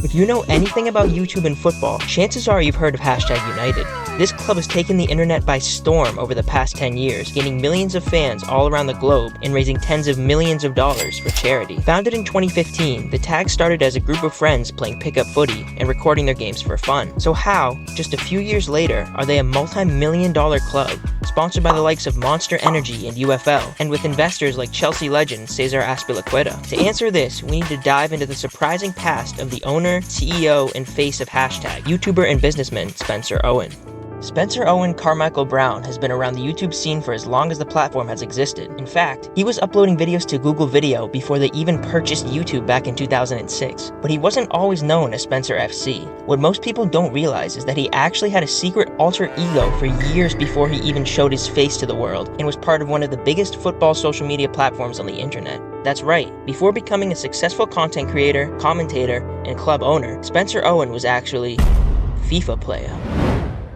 If you know anything about YouTube and football, chances are you've heard of #United. This club has taken the internet by storm over the past 10 years, gaining millions of fans all around the globe and raising tens of millions of dollars for charity. Founded in 2015, the tag started as a group of friends playing pickup footy and recording their games for fun. So how, just a few years later, are they a multi-million-dollar club, sponsored by the likes of Monster Energy and UFL, and with investors like Chelsea legend Cesar Azpilicueta? To answer this, we need to dive into the surprising past of the owner, CEO, and face of YouTuber and businessman Spencer Owen. Spencer Owen Carmichael Brown has been around the YouTube scene for as long as the platform has existed. In fact, he was uploading videos to Google Video before they even purchased YouTube back in 2006. But he wasn't always known as Spencer FC. What most people don't realize is that he actually had a secret alter ego for years before he even showed his face to the world and was part of one of the biggest football social media platforms on the internet. That's right, before becoming a successful content creator, commentator, and club owner, Spencer Owen was actually FIFA player.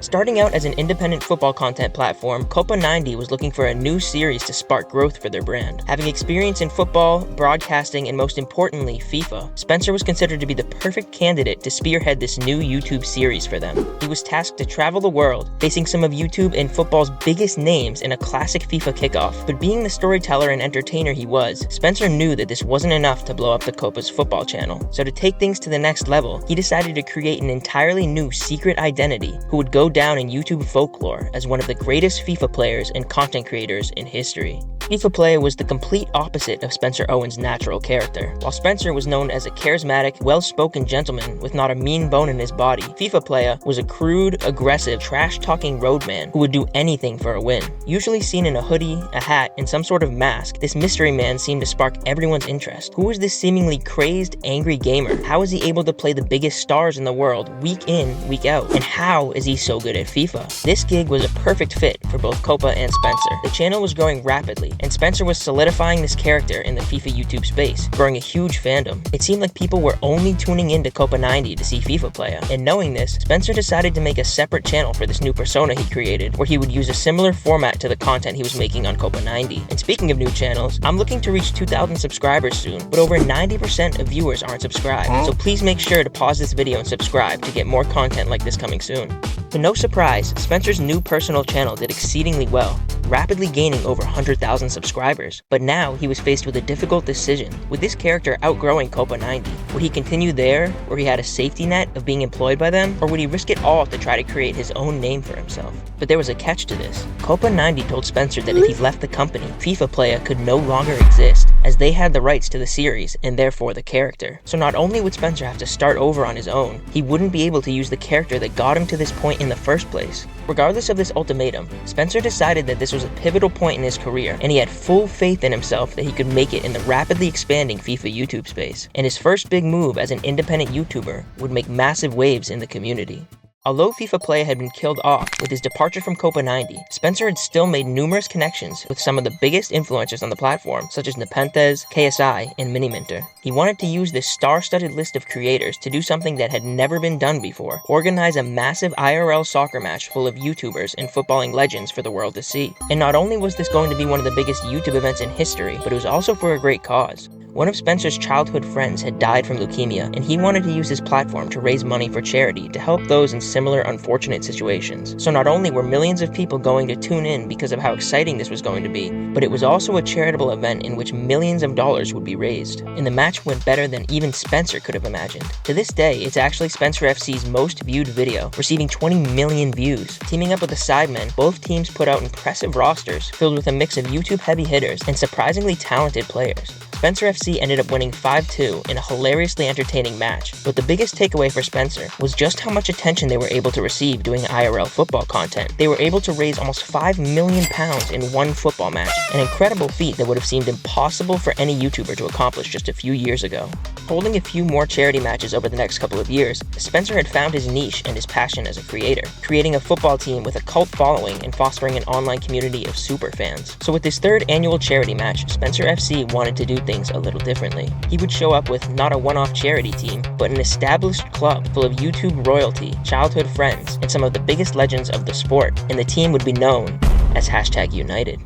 Starting out as an independent football content platform, Copa 90 was looking for a new series to spark growth for their brand. Having experience in football, broadcasting, and most importantly, FIFA, Spencer was considered to be the perfect candidate to spearhead this new YouTube series for them. He was tasked to travel the world, facing some of YouTube and football's biggest names in a classic FIFA kickoff. But being the storyteller and entertainer he was, Spencer knew that this wasn't enough to blow up the Copa's football channel. So to take things to the next level, he decided to create an entirely new secret identity who would go down in YouTube folklore as one of the greatest FIFA players and content creators in history. FIFA Player was the complete opposite of Spencer Owen's natural character. While Spencer was known as a charismatic, well-spoken gentleman with not a mean bone in his body, FIFA Player was a crude, aggressive, trash-talking roadman who would do anything for a win. Usually seen in a hoodie, a hat, and some sort of mask, this mystery man seemed to spark everyone's interest. Who is this seemingly crazed, angry gamer? How is he able to play the biggest stars in the world week in, week out? And how is he so good at FIFA? This gig was a perfect fit for both Copa and Spencer. The channel was growing rapidly, and Spencer was solidifying this character in the FIFA YouTube space, growing a huge fandom. It seemed like people were only tuning into Copa 90 to see FIFA Player, and knowing this, Spencer decided to make a separate channel for this new persona he created, where he would use a similar format to the content he was making on Copa 90. And speaking of new channels, I'm looking to reach 2,000 subscribers soon, but over 90% of viewers aren't subscribed, so please make sure to pause this video and subscribe to get more content like this coming soon. To no surprise, Spencer's new personal channel did exceedingly well, rapidly gaining over 100,000 subscribers. But now he was faced with a difficult decision. With this character outgrowing Copa 90, would he continue there, where he had a safety net of being employed by them, or would he risk it all to try to create his own name for himself? But there was a catch to this. Copa 90 told Spencer that if he left the company, FIFA Player could no longer exist, as they had the rights to the series and therefore the character. So not only would Spencer have to start over on his own, he wouldn't be able to use the character that got him to this point in the first place. Regardless of this ultimatum, Spencer decided that this was a pivotal point in his career, and he had full faith in himself that he could make it in the rapidly expanding FIFA YouTube space. And his first big move as an independent YouTuber would make massive waves in the community. Although FIFA Play had been killed off with his departure from Copa 90, Spencer had still made numerous connections with some of the biggest influencers on the platform, such as Nepenthes, KSI, and Miniminter. He wanted to use this star-studded list of creators to do something that had never been done before: organize a massive IRL soccer match full of YouTubers and footballing legends for the world to see. And not only was this going to be one of the biggest YouTube events in history, but it was also for a great cause. One of Spencer's childhood friends had died from leukemia, and he wanted to use his platform to raise money for charity to help those in similar unfortunate situations. So not only were millions of people going to tune in because of how exciting this was going to be, but it was also a charitable event in which millions of dollars would be raised. And the match went better than even Spencer could have imagined. To this day, it's actually Spencer FC's most viewed video, receiving 20 million views. Teaming up with the Sidemen, both teams put out impressive rosters filled with a mix of YouTube heavy hitters and surprisingly talented players. Spencer FC ended up winning 5-2 in a hilariously entertaining match, but the biggest takeaway for Spencer was just how much attention they were able to receive doing IRL football content. They were able to raise almost £5 million in one football match, an incredible feat that would have seemed impossible for any YouTuber to accomplish just a few years ago. Holding a few more charity matches over the next couple of years, Spencer had found his niche and his passion as a creator, creating a football team with a cult following and fostering an online community of super fans. So with this third annual charity match, Spencer FC wanted to do things a little differently. He would show up with not a one-off charity team, but an established club full of YouTube royalty, childhood friends, and some of the biggest legends of the sport, and the team would be known as #United.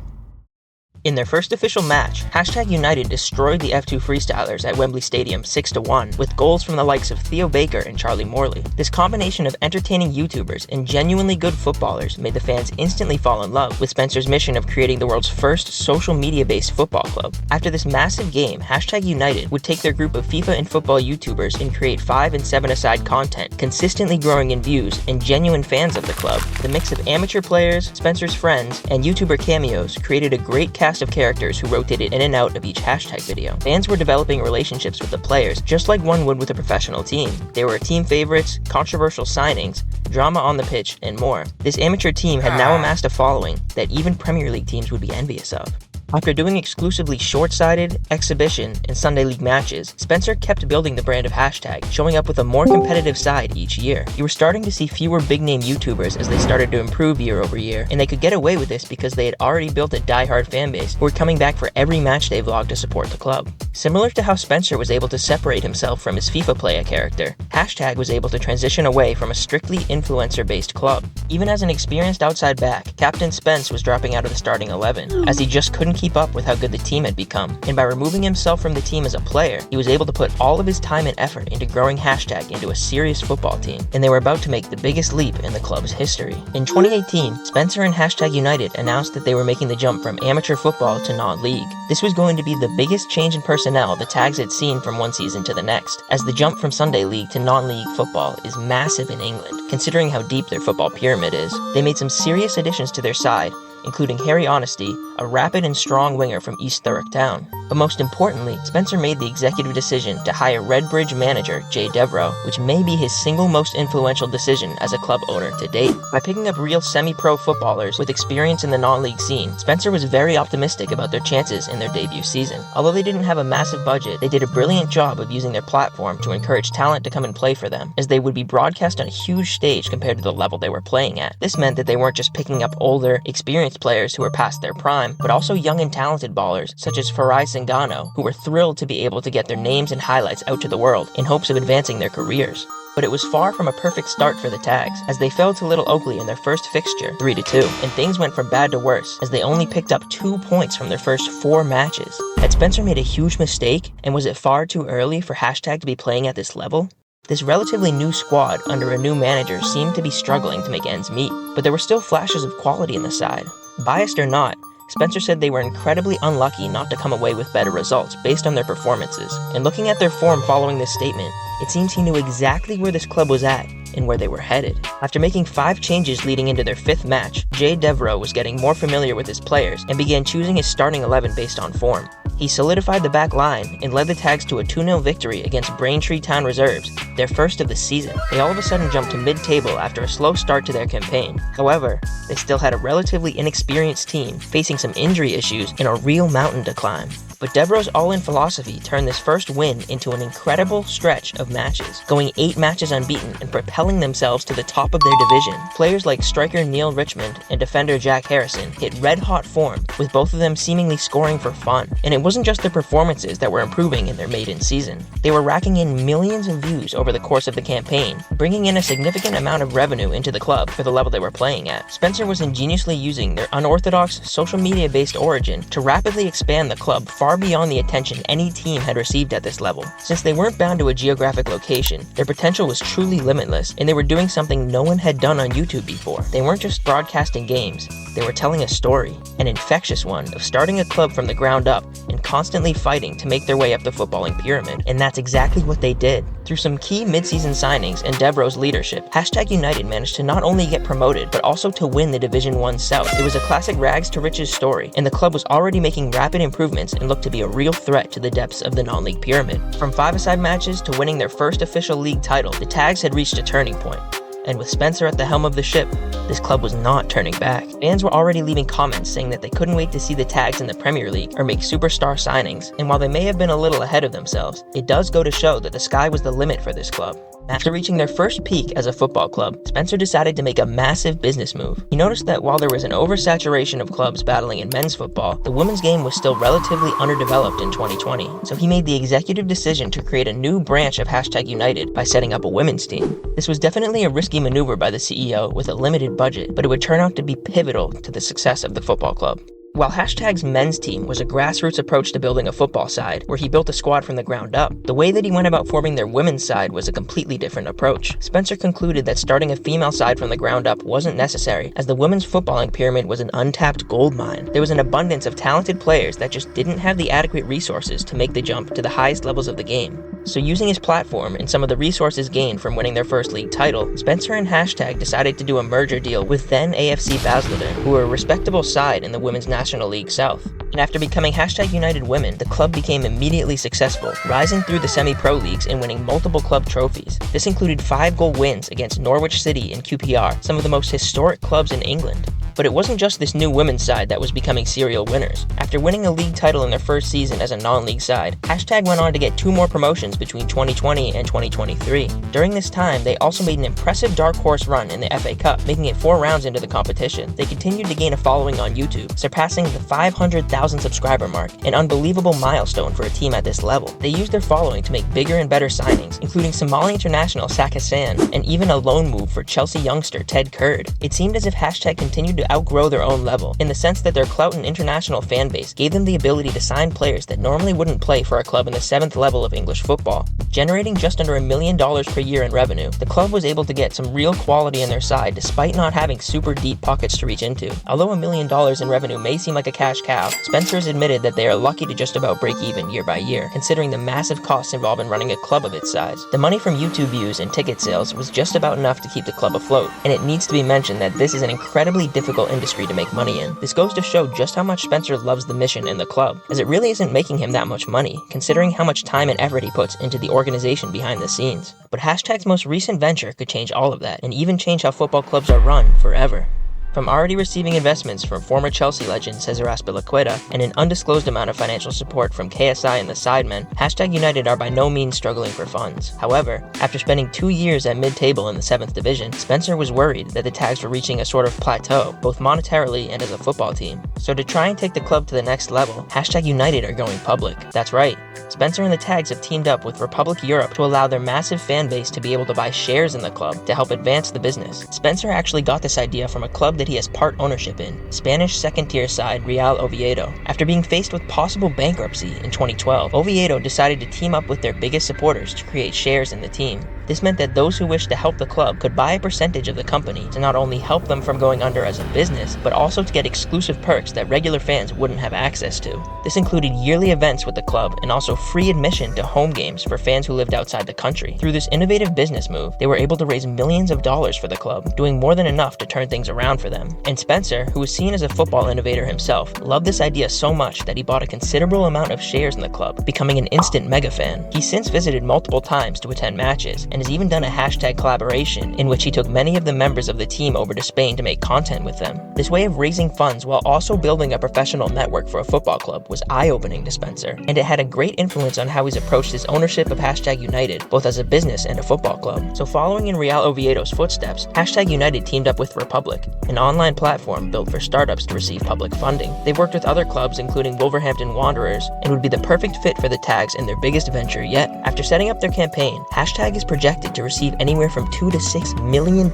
In their first official match, #United destroyed the F2 Freestylers at Wembley Stadium 6-1, with goals from the likes of Theo Baker and Charlie Morley. This combination of entertaining YouTubers and genuinely good footballers made the fans instantly fall in love with Spencer's mission of creating the world's first social media-based football club. After this massive game, #United would take their group of FIFA and football YouTubers and create 5 and 7-a-side content, consistently growing in views and genuine fans of the club. The mix of amateur players, Spencer's friends, and YouTuber cameos created a great cast of characters who rotated in and out of each hashtag video. Fans were developing relationships with the players just like one would with a professional team. They were team favorites, controversial signings, drama on the pitch, and more. This amateur team had now amassed a following that even Premier League teams would be envious of. After doing exclusively short-sided, exhibition, and Sunday League matches, Spencer kept building the brand of #, showing up with a more competitive side each year. You were starting to see fewer big-name YouTubers as they started to improve year over year, and they could get away with this because they had already built a die-hard fanbase who were coming back for every matchday vlog to support the club. Similar to how Spencer was able to separate himself from his FIFA player character, # was able to transition away from a strictly influencer-based club. Even as an experienced outside back, Captain Spence was dropping out of the starting 11, as he just couldn't keep up with how good the team had become, and by removing himself from the team as a player, he was able to put all of his time and effort into growing # into a serious football team, and they were about to make the biggest leap in the club's history. In 2018, Spencer and #United announced that they were making the jump from amateur football to non-league. This was going to be the biggest change in personnel the Tags had seen from one season to the next, as the jump from Sunday League to non-league football is massive in England, considering how deep their football pyramid is. They made some serious additions to their side, including Harry Honesty, a rapid and strong winger from East Thurrock Town. But most importantly, Spencer made the executive decision to hire Redbridge manager Jay Devereaux, which may be his single most influential decision as a club owner to date. By picking up real semi-pro footballers with experience in the non-league scene, Spencer was very optimistic about their chances in their debut season. Although they didn't have a massive budget, they did a brilliant job of using their platform to encourage talent to come and play for them, as they would be broadcast on a huge stage compared to the level they were playing at. This meant that they weren't just picking up older, experienced players who were past their prime, but also young and talented ballers such as Farai Sangano, who were thrilled to be able to get their names and highlights out to the world in hopes of advancing their careers. But it was far from a perfect start for the Tags, as they fell to Little Oakley in their first fixture, 3-2, and things went from bad to worse, as they only picked up 2 points from their first 4 matches. Had Spencer made a huge mistake, and was it far too early for # to be playing at this level? This relatively new squad under a new manager seemed to be struggling to make ends meet, but there were still flashes of quality in the side. Biased or not, Spencer said they were incredibly unlucky not to come away with better results based on their performances, and looking at their form following this statement, it seems he knew exactly where this club was at and where they were headed. After making 5 changes leading into their 5th match, Jay Devereaux was getting more familiar with his players and began choosing his starting 11 based on form. He solidified the back line and led the Tags to a 2-0 victory against Braintree Town Reserves, their first of the season. They all of a sudden jumped to mid-table after a slow start to their campaign. However, they still had a relatively inexperienced team facing some injury issues and a real mountain to climb. But Devereaux's all-in philosophy turned this first win into an incredible stretch of matches, going 8 matches unbeaten and propelling themselves to the top of their division. Players like striker Neil Richmond and defender Jack Harrison hit red-hot form, with both of them seemingly scoring for fun. And it wasn't just their performances that were improving in their maiden season. They were racking in millions of views over the course of the campaign, bringing in a significant amount of revenue into the club for the level they were playing at. Spencer was ingeniously using their unorthodox, social media-based origin to rapidly expand the club far beyond the attention any team had received at this level. Since they weren't bound to a geographic location, their potential was truly limitless, and they were doing something no one had done on YouTube before. They weren't just broadcasting games, they were telling a story, an infectious one, of starting a club from the ground up and constantly fighting to make their way up the footballing pyramid. And that's exactly what they did. Through some key mid-season signings and Devereaux's leadership, #United managed to not only get promoted, but also to win the Division 1 South. It was a classic rags to riches story, and the club was already making rapid improvements and looked to be a real threat to the depths of the non-league pyramid. From 5-a-side matches to winning their first official league title, the Tags had reached a turning point. And with Spencer at the helm of the ship, this club was not turning back. Fans were already leaving comments saying that they couldn't wait to see the Tags in the Premier League or make superstar signings, and while they may have been a little ahead of themselves, it does go to show that the sky was the limit for this club. After reaching their first peak as a football club, Spencer decided to make a massive business move. He noticed that while there was an oversaturation of clubs battling in men's football, the women's game was still relatively underdeveloped in 2020. So he made the executive decision to create a new branch of #United by setting up a women's team. This was definitely a risky maneuver by the CEO with a limited budget, but it would turn out to be pivotal to the success of the football club. While Hashtag's men's team was a grassroots approach to building a football side, where he built a squad from the ground up, the way that he went about forming their women's side was a completely different approach. Spencer concluded that starting a female side from the ground up wasn't necessary, as the women's footballing pyramid was an untapped gold mine. There was an abundance of talented players that just didn't have the adequate resources to make the jump to the highest levels of the game. So using his platform and some of the resources gained from winning their first league title, Spencer and Hashtag decided to do a merger deal with then AFC Basildon, who were a respectable side in the Women's National League South. And after becoming Hashtag United Women, the club became immediately successful, rising through the semi-pro leagues and winning multiple club trophies. This included 5-goal wins against Norwich City and QPR, some of the most historic clubs in England. But it wasn't just this new women's side that was becoming serial winners. After winning a league title in their first season as a non-league side, Hashtag went on to get 2 more promotions between 2020 and 2023. During this time, they also made an impressive dark horse run in the FA Cup, making it 4 rounds into the competition. They continued to gain a following on YouTube, surpassing the 500,000 subscriber mark, an unbelievable milestone for a team at this level. They used their following to make bigger and better signings, including Somali international Sak Hassan, and even a loan move for Chelsea youngster Ted Kurd. It seemed as if Hashtag continued to outgrow their own level, in the sense that their clout and international fan base gave them the ability to sign players that normally wouldn't play for a club in the 7th level of English football. Generating just under $1 million per year in revenue, the club was able to get some real quality in their side despite not having super deep pockets to reach into. Although $1 million in revenue may seem like a cash cow, Spencer has admitted that they are lucky to just about break even year by year, considering the massive costs involved in running a club of its size. The money from YouTube views and ticket sales was just about enough to keep the club afloat, and it needs to be mentioned that this is an incredibly difficult industry to make money in. This goes to show just how much Spencer loves the mission and the club, as it really isn't making him that much money, considering how much time and effort he puts into the organization behind the scenes. But Hashtag's most recent venture could change all of that, and even change how football clubs are run forever. From already receiving investments from former Chelsea legend Cesar Azpilicueta and an undisclosed amount of financial support from KSI and the Sidemen, Hashtag United are by no means struggling for funds. However, after spending 2 years at mid-table in the 7th division, Spencer was worried that the Tags were reaching a sort of plateau, both monetarily and as a football team. So to try and take the club to the next level, Hashtag United are going public. That's right, Spencer and the Tags have teamed up with Republic Europe to allow their massive fan base to be able to buy shares in the club to help advance the business. Spencer actually got this idea from a club that he has part ownership in, Spanish second-tier side Real Oviedo. After being faced with possible bankruptcy in 2012, Oviedo decided to team up with their biggest supporters to create shares in the team. This meant that those who wished to help the club could buy a percentage of the company to not only help them from going under as a business, but also to get exclusive perks that regular fans wouldn't have access to. This included yearly events with the club and also free admission to home games for fans who lived outside the country. Through this innovative business move, they were able to raise millions of dollars for the club, doing more than enough to turn things around for them. And Spencer, who was seen as a football innovator himself, loved this idea so much that he bought a considerable amount of shares in the club, becoming an instant mega fan. He's since visited multiple times to attend matches, and has even done a Hashtag collaboration in which he took many of the members of the team over to Spain to make content with them. This way of raising funds while also building a professional network for a football club was eye-opening to Spencer, and it had a great influence on how he's approached his ownership of Hashtag United, both as a business and a football club. So following in Real Oviedo's footsteps, Hashtag United teamed up with Republic, an online platform built for startups to receive public funding. They've worked with other clubs including Wolverhampton Wanderers, and would be the perfect fit for the Tags in their biggest venture yet. After setting up their campaign, Hashtag is projected to receive anywhere from £2 to £6 million,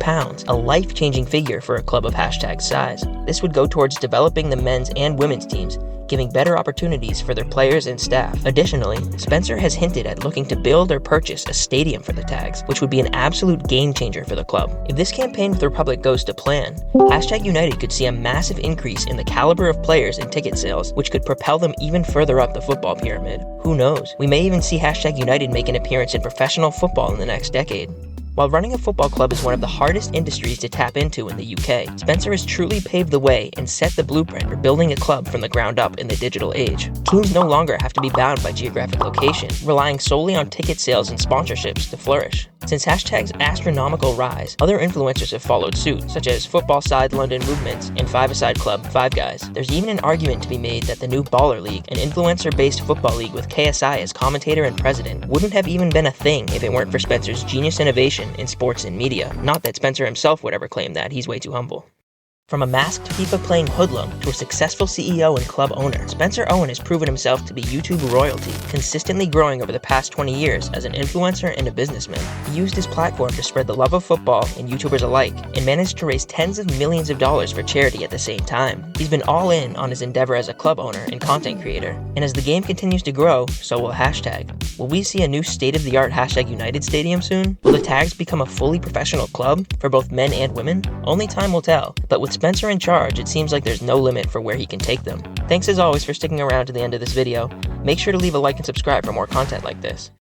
a life-changing figure for a club of Hashtag's size. This would go towards developing the men's and women's teams, giving better opportunities for their players and staff. Additionally, Spencer has hinted at looking to build or purchase a stadium for the Tags, which would be an absolute game changer for the club. If this campaign with Republic goes to plan, Hashtag United could see a massive increase in the caliber of players and ticket sales, which could propel them even further up the football pyramid. Who knows? We may even see Hashtag United make an appearance in professional football in the next decade. While running a football club is one of the hardest industries to tap into in the UK, Spencer has truly paved the way and set the blueprint for building a club from the ground up in the digital age. Teams no longer have to be bound by geographic location, relying solely on ticket sales and sponsorships to flourish. Since Hashtag's astronomical rise, other influencers have followed suit, such as football side London Movements and five-a-side club Five Guys. There's even an argument to be made that the new Baller League, an influencer-based football league with KSI as commentator and president, wouldn't have even been a thing if it weren't for Spencer's genius innovation in sports and media. Not that Spencer himself would ever claim that, he's way too humble. From a masked FIFA-playing hoodlum to a successful CEO and club owner, Spencer Owen has proven himself to be YouTube royalty, consistently growing over the past 20 years as an influencer and a businessman. He used his platform to spread the love of football and YouTubers alike, and managed to raise tens of millions of dollars for charity at the same time. He's been all in on his endeavor as a club owner and content creator, and as the game continues to grow, so will hashtag. Will we see a new state-of-the-art hashtag United stadium soon? Will the Tags become a fully professional club for both men and women? Only time will tell, but with Spencer in charge, it seems like there's no limit for where he can take them. Thanks as always for sticking around to the end of this video. Make sure to leave a like and subscribe for more content like this.